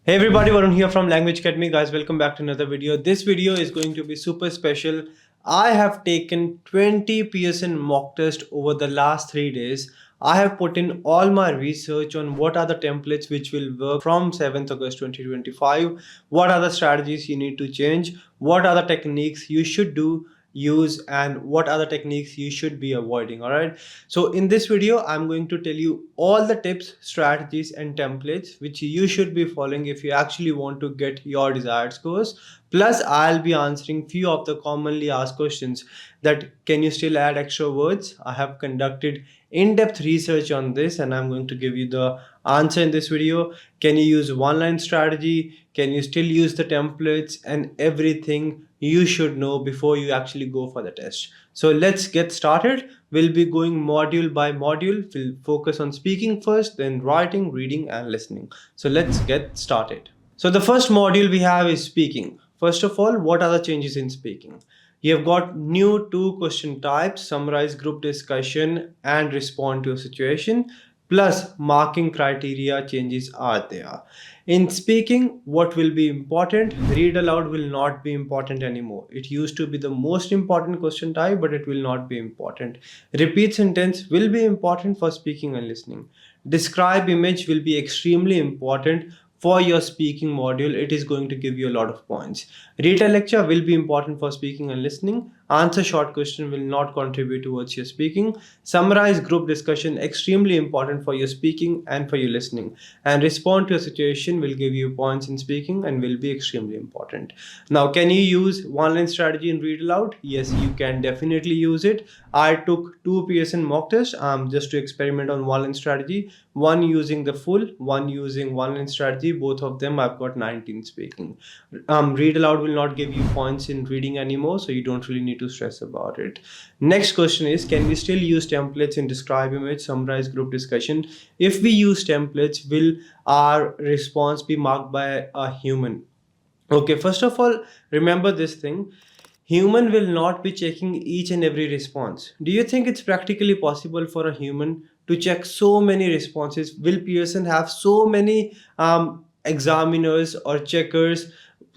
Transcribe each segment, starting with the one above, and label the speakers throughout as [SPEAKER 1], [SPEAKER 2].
[SPEAKER 1] Hey everybody, Varun here from Language Academy. Guys, welcome back to another video. This video is going to be super special. I have taken 20 Pearson mock test over the last 3 days. I have put in all my research on what are the templates which will work from 7th August 2025. What are the strategies you need to change? What are the techniques you should use, and what are the techniques you should be avoiding? All right, so in this video I'm going to tell you all the tips, strategies and templates which you should be following if you actually want to get your desired scores. Plus I'll be answering few of the commonly asked questions, that can you still add extra words. I have conducted in-depth research on this and I'm going to give you the answer in this video. Can you use one-line strategy? Can you still use the templates? And everything you should know before you actually go for the test. So let's get started. We'll be going module by module. We'll focus on speaking first, then writing, reading and listening. So let's get started. So the first module we have is speaking. First of all, what are the changes in speaking? You have got new 2 question types: summarize, group discussion and respond to a situation. Plus marking criteria changes are there. In speaking, what will be important? Read aloud will not be important anymore. It used to be the most important question type, but it will not be important. Repeat sentence will be important for speaking and listening. Describe image will be extremely important for your speaking module. It is going to give you a lot of points. Read a lecture will be important for speaking and listening. Answer short question will not contribute towards your speaking. Summarize group discussion, extremely important for your speaking and for your listening. And respond to a situation will give you points in speaking and will be extremely important. Now, can you use one-line strategy and read aloud? Yes, you can definitely use it. I took 2 Pearson mock tests just to experiment on one-line strategy. One using the full, one using one-line strategy. Both of them I've got 19 speaking. Read aloud will not give you points in reading anymore, so you don't really need to stress about it. Next question is, can we still use templates in describe image, summarize, group discussion? If we use templates, will our response be marked by a human? Okay, first of all, remember this thing. Human will not be checking each and every response. Do you think it's practically possible for a human to check so many responses? Will Pearson have so many examiners or checkers?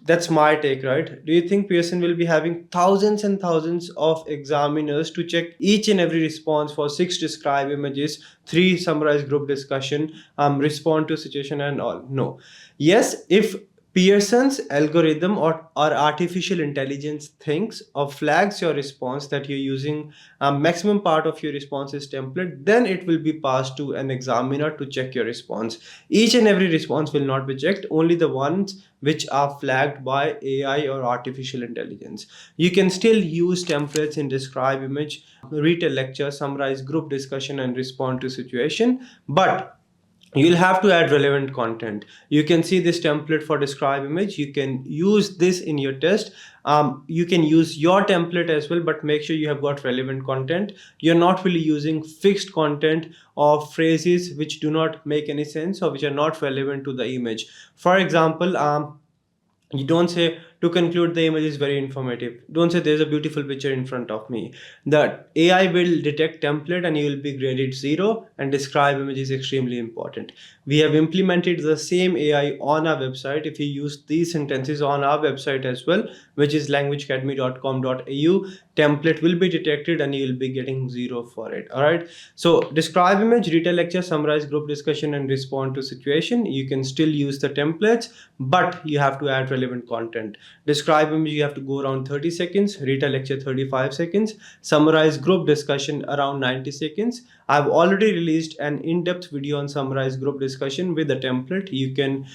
[SPEAKER 1] That's my take, right? Do you think Pearson will be having thousands and thousands of examiners to check each and every response for 6 describe images, 3 summarize group discussion, respond to situation and all? No. Yes, if Pearson's algorithm or artificial intelligence thinks or flags your response that you're using a maximum part of your response is template, then it will be passed to an examiner to check your response. Each and every response will not be checked, only the ones which are flagged by AI or artificial intelligence. You can still use templates in describe image, read a lecture, summarize group discussion and respond to situation, but you'll have to add relevant content. You can see this template for describe image. You can use this in your test. You can use your template as well, but make sure you have got relevant content. You're not really using fixed content or phrases which do not make any sense or which are not relevant to the image. For example, you don't say, to conclude, the image is very informative. Don't say there's a beautiful picture in front of me. The AI will detect template and you will be graded 0, and describe image is extremely important. We have implemented the same AI on our website. If you use these sentences on our website as well, which is languageacademy.com.au, template will be detected and you will be getting 0 for it. All right. So describe image, read a lecture, summarize group discussion and respond to situation. You can still use the templates, but you have to add relevant content. Describe image, you have to go around 30 seconds, read a lecture 35 seconds, summarize group discussion around 90 seconds. I've already released an in-depth video on summarize group discussion with the template. You can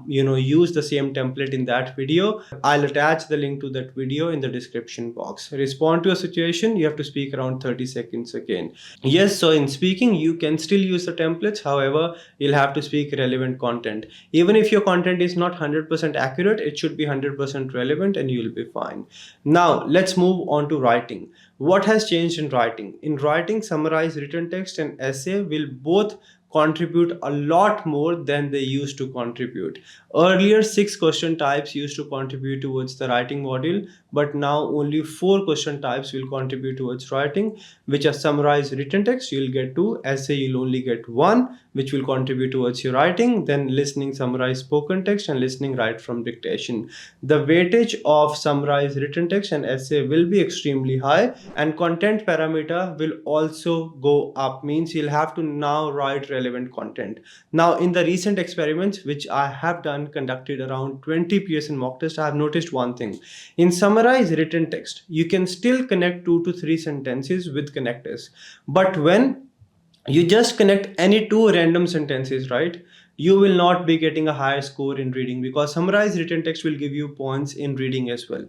[SPEAKER 1] use the same template in that video. I'll attach the link to that video in the description box. Respond to a situation, you have to speak around 30 seconds again. Yes, so in speaking you can still use the templates. However, you'll have to speak relevant content. Even if your content is not 100% accurate, it should be 100% relevant and you'll be fine. Now let's move on to writing. What has changed in writing? In writing, summarize, written text and essay will both contribute a lot more than they used to contribute. Earlier, 6 question types used to contribute towards the writing module, but now only 4 question types will contribute towards writing, which are summarize written text, you'll get 2, essay, you'll only get 1, which will contribute towards your writing, then listening, summarize spoken text, and listening, write from dictation. The weightage of summarize written text and essay will be extremely high, and content parameter will also go up, means you'll have to now write relevant content. Now, in the recent experiments which I have done, conducted around 20 Pearson mock tests, I have noticed one thing. In summarize written text, you can still connect 2 to 3 sentences with connectors, but when you just connect any two random sentences, right, you will not be getting a higher score in reading, because summarized written text will give you points in reading as well.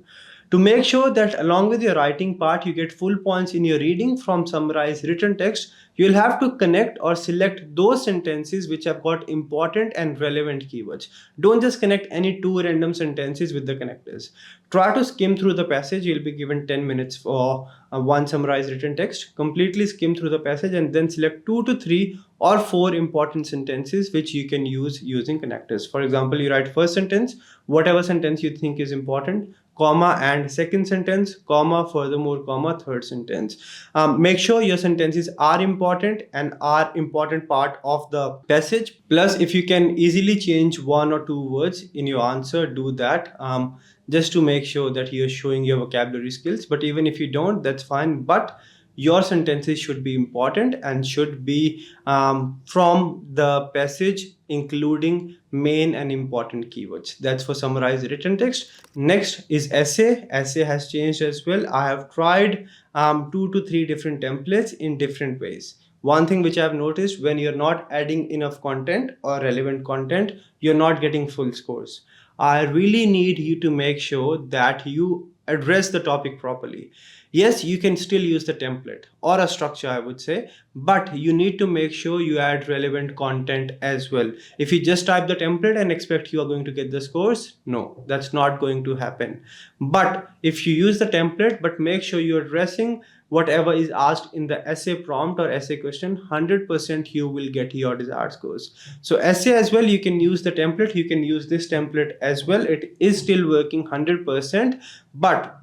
[SPEAKER 1] To make sure that along with your writing part you get full points in your reading from summarized written text, you'll have to connect or select those sentences which have got important and relevant keywords. Don't just connect any two random sentences with the connectors. Try to skim through the passage. You'll be given 10 minutes for one summarized written text. Completely skim through the passage and then select 2 to 3 or 4 important sentences which you can use using connectors. For example, you write first sentence, whatever sentence you think is important, comma, and second sentence, comma, furthermore, comma, third sentence. Make sure your sentences are important and are important part of the passage. Plus, if you can easily change 1 or 2 words in your answer, do that. Just to make sure that you're showing your vocabulary skills. But even if you don't, that's fine. But your sentences should be important and should be from the passage, including main and important keywords. That's for summarized written text. Next is essay. Essay has changed as well. I have tried 2 to 3 different templates in different ways. One thing which I've noticed, when you're not adding enough content or relevant content, you're not getting full scores. I really need you to make sure that you address the topic properly. Yes, you can still use the template or a structure, I would say, but you need to make sure you add relevant content as well. If you just type the template and expect you are going to get the scores, no, that's not going to happen. But if you use the template, but make sure you're addressing whatever is asked in the essay prompt or essay question, 100% you will get your desired scores. So essay as well, you can use the template, you can use this template as well. It is still working 100%, but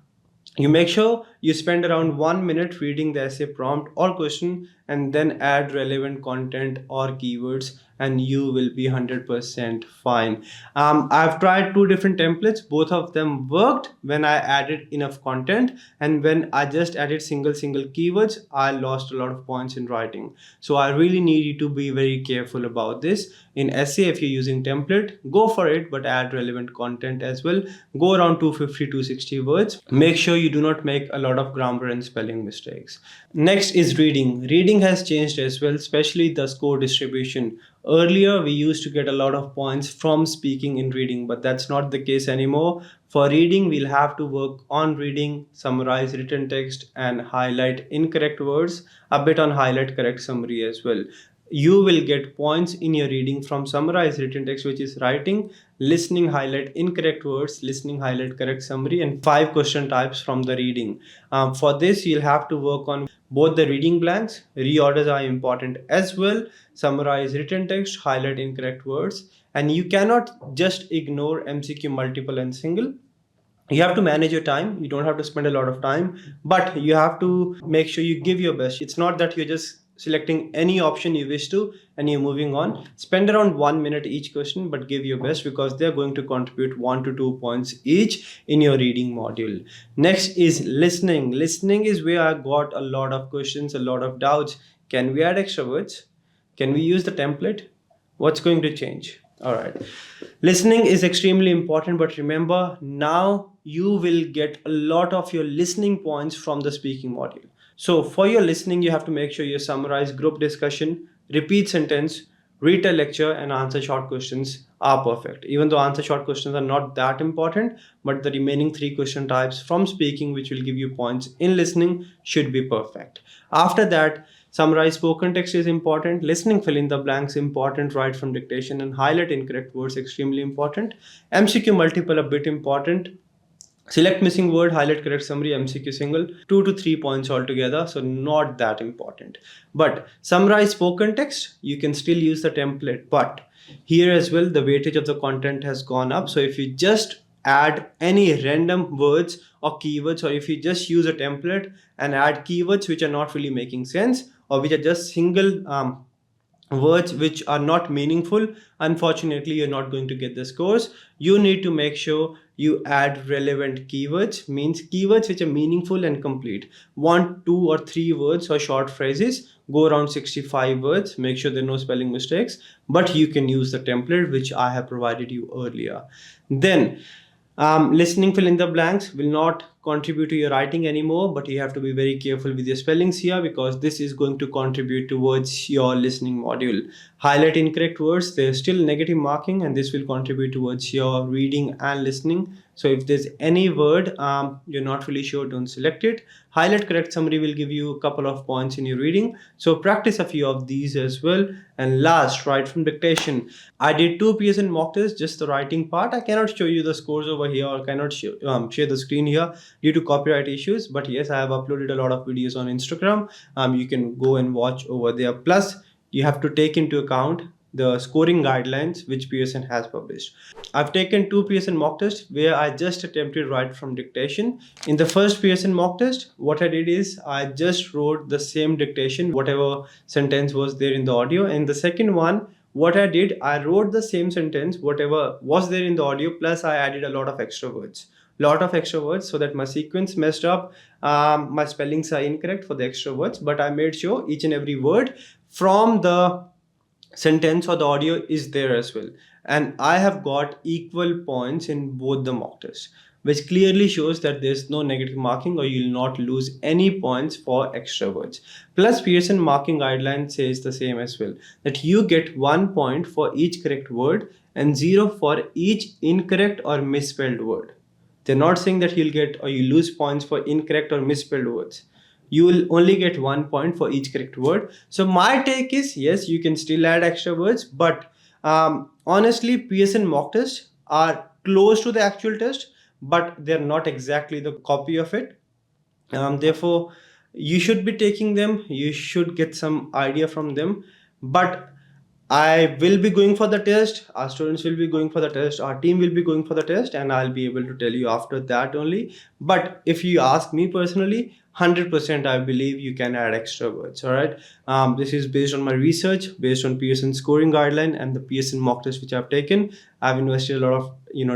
[SPEAKER 1] you make sure you spend around 1 minute reading the essay prompt or question and then add relevant content or keywords, and you will be 100% fine. I've tried 2 different templates. Both of them worked when I added enough content, and when I just added single keywords, I lost a lot of points in writing. So I really need you to be very careful about this. In essay, if you're using template, go for it, but add relevant content as well. Go around 250 to 60 words. Make sure you do not make a lot of grammar and spelling mistakes. Next is reading. Reading has changed as well, especially the score distribution. Earlier, we used to get a lot of points from speaking in reading, but that's not the case anymore. For reading, we'll have to work on reading, summarize written text, and highlight incorrect words, a bit on highlight correct summary as well. You will get points in your reading from summarized written text, which is writing, listening, highlight incorrect words, listening, highlight correct summary, and 5 question types from the reading. For this, you'll have to work on both the reading blanks, reorders are important as well, summarize written text, highlight incorrect words, and you cannot just ignore MCQ multiple and single. You have to manage your time. You don't have to spend a lot of time, but you have to make sure you give your best. It's not that you're just selecting any option you wish to and you're moving on. Spend around 1 minute each question, but give your best, because they're going to contribute 1 to 2 points each in your reading module. Next is listening. Listening is where I got a lot of questions, a lot of doubts. Can we add extra words? Can we use the template? What's going to change? All right. Listening is extremely important, but remember, now you will get a lot of your listening points from the speaking module. So for your listening, you have to make sure you summarize group discussion, repeat sentence, read a lecture, and answer short questions are perfect. Even though answer short questions are not that important, but the remaining 3 question types from speaking, which will give you points in listening, should be perfect. After that, summarize spoken text is important, listening, fill in the blanks important, write from dictation, and highlight incorrect words extremely important. MCQ multiple a bit important. Select missing word, highlight correct summary, MCQ single, 2 to 3 points altogether, so not that important. But summarize spoken text, you can still use the template, but here as well the weightage of the content has gone up. So if you just add any random words or keywords, or if you just use a template and add keywords which are not really making sense, or which are just single words which are not meaningful, unfortunately you're not going to get the scores. You need to make sure you add relevant keywords, means keywords which are meaningful and complete. 1, 2 or 3 words or short phrases, go around 65 words, make sure there are no spelling mistakes, but you can use the template which I have provided you earlier. Then listening fill in the blanks will not contribute to your writing anymore, but you have to be very careful with your spellings here, because this is going to contribute towards your listening module. Highlight incorrect words, there's still negative marking, and this will contribute towards your reading and listening. So if there's any word you're not really sure, don't select it. Highlight correct summary will give you a couple of points in your reading, so practice a few of these as well. And last, write from dictation. I did 2 PSN mock tests, just the writing part. I cannot show you the scores over here, or cannot share the screen here due to copyright issues, but yes, I have uploaded a lot of videos on Instagram. You can go and watch over there. Plus you have to take into account the scoring guidelines which PSN has published. I've taken 2 PSN mock tests where I just attempted write from dictation. In the first PSN mock test, what I did is I just wrote the same dictation, whatever sentence was there in the audio. In the second one, what I did, I wrote the same sentence, whatever was there in the audio, plus I added a lot of extra words. So that my sequence messed up. My spellings are incorrect for the extra words, but I made sure each and every word from the sentence or the audio is there as well. And I have got equal points in both the mock tests, which clearly shows that there's no negative marking, or you'll not lose any points for extra words. Plus Pearson marking guideline says the same as well, that you get 1 point for each correct word and 0 for each incorrect or misspelled word. They're not saying that you'll get or you lose points for incorrect or misspelled words. You will only get 1 point for each correct word. So my take is, yes, you can still add extra words, but honestly, PSN mock tests are close to the actual test, but they're not exactly the copy of it. Therefore, you should be taking them. You should get some idea from them. But I will be going for the test. Our students will be going for the test. Our team will be going for the test, and I'll be able to tell you after that only. But if you ask me personally, 100% I believe you can add extra words. All right. This is based on my research, based on Pearson scoring guideline and the Pearson mock test which I've taken. I've invested a lot of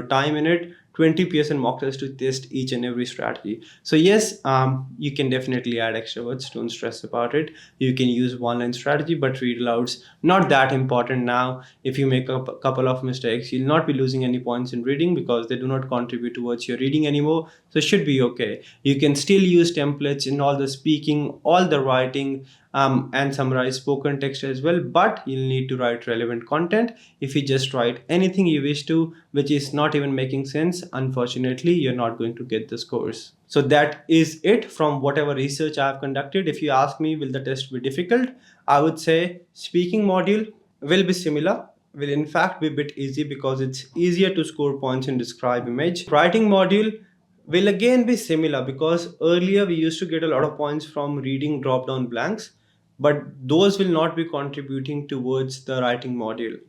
[SPEAKER 1] time in it. 20 PSN mock tests to test each and every strategy. So yes, you can definitely add extra words. Don't stress about it. You can use one-line strategy, but read alouds not that important now. If you make up a couple of mistakes, you'll not be losing any points in reading because they do not contribute towards your reading anymore. So it should be okay. You can still use templates in all the speaking, all the writing, and summarize spoken text as well, but you'll need to write relevant content. If you just write anything you wish to, which is not even making sense, unfortunately you're not going to get the scores. So that is it from whatever research I have conducted. If you ask me, will the test be difficult, I would say speaking module will be similar, will in fact be a bit easy because it's easier to score points in describe image. Writing module will again be similar because earlier we used to get a lot of points from reading drop down blanks, but those will not be contributing towards the writing module,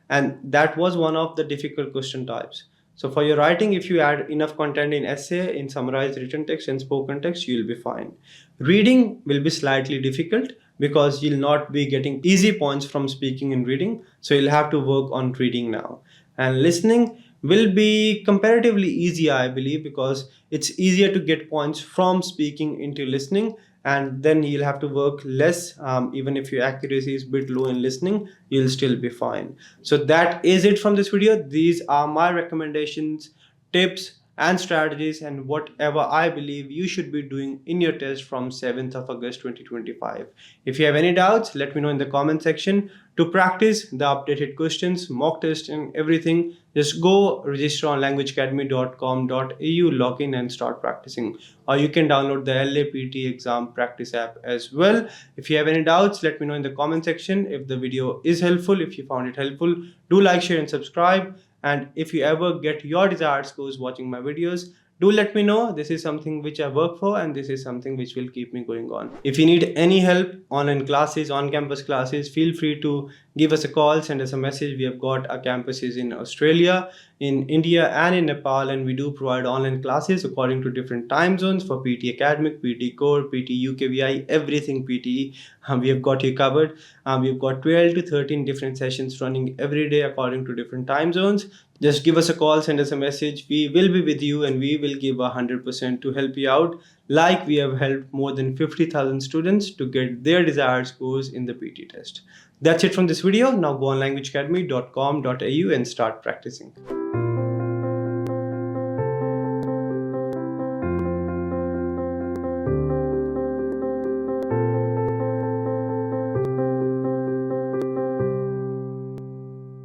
[SPEAKER 1] and that was one of the difficult question types. So for your writing, if you add enough content in essay, in summarized written text and spoken text, you'll be fine. Reading will be slightly difficult because you'll not be getting easy points from speaking and reading, so you'll have to work on reading now. And listening will be comparatively easier, I believe, because it's easier to get points from speaking into listening, and then you'll have to work less. Even if your accuracy is a bit low in listening, you'll still be fine. So that is it from this video. These are my recommendations, tips and strategies, and whatever I believe you should be doing in your test from 7th of August 2025. If you have any doubts, let me know in the comment section. To practice the updated questions, mock test and everything, just go register on languageacademy.com.au, log in and start practicing. Or you can download the LA PTE exam practice app as well. If you have any doubts, let me know in the comment section. If the video is helpful, if you found it helpful, do like, share and subscribe. And if you ever get your desired scores watching my videos, Do let me know. This is something which I work for, and this is something which will keep me going on. If you need any help, online classes, on campus classes, feel free to give us a call, send us a message. We have got our campuses in Australia, in India, and in Nepal, and we do provide online classes according to different time zones for PT Academic, PT Core, PT UKVI, everything PTE. We have got you covered. We've got 12 to 13 different sessions running every day according to different time zones. Just give us a call, send us a message. We will be with you and we will give 100% to help you out. Like we have helped more than 50,000 students to get their desired scores in the PT test. That's it from this video. Now go on languageacademy.com.au and start practicing.